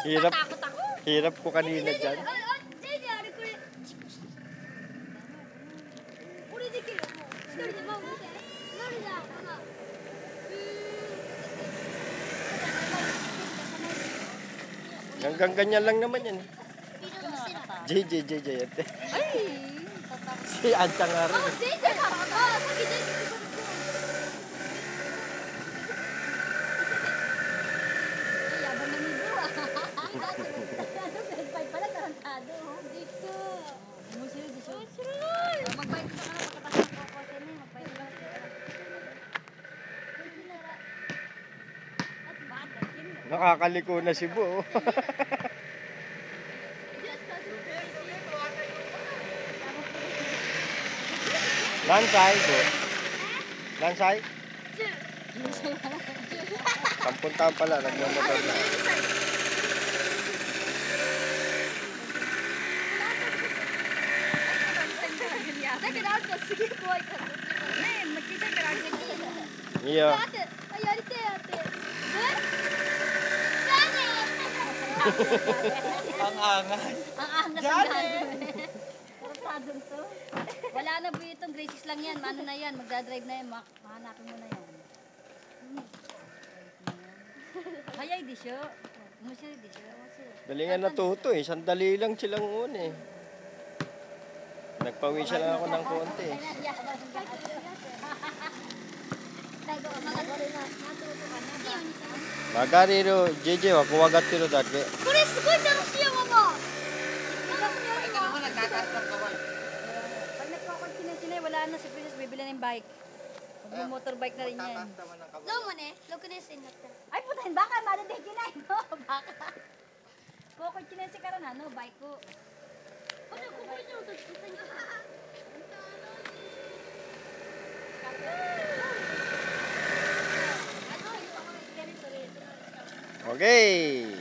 Hirap, hirap ko kanina dyan. Hanggang ganyan lang naman yan. JJ ate. Si Anta nga rin. Nakakaliko na si Bo. Lansay, Bo. Lansay? Kampung taon pala, nagmamotor na. Iya. Ang angas. Ang angas ang gagawin. Karotadong to. Wala na po itong graces lang yan. Ano na yan, magdadrive na yan. Mahanapin mo na yan. Hayay di siya. Musir di siya. Galingan natuto eh. Sandali lang silang una eh. Nagpawisa lang ako ng konti eh. Magari ro, JJ wa kuwagat tiro dake. Kore sugoi楽しいよmama. Ay, ka naman nagtataas ng kawal. Pag nagkakot wala na si Princess, bibili na yung bike. Mag-motorbike na rin yan. Lomo ne, 6年生になったら。 Ay, putahin, baka madadeh kinay, no? Baka. Kukot kinay si Karan, no? Bike ko. Ano, kukuha niyo ito. Kita niyo. Okay.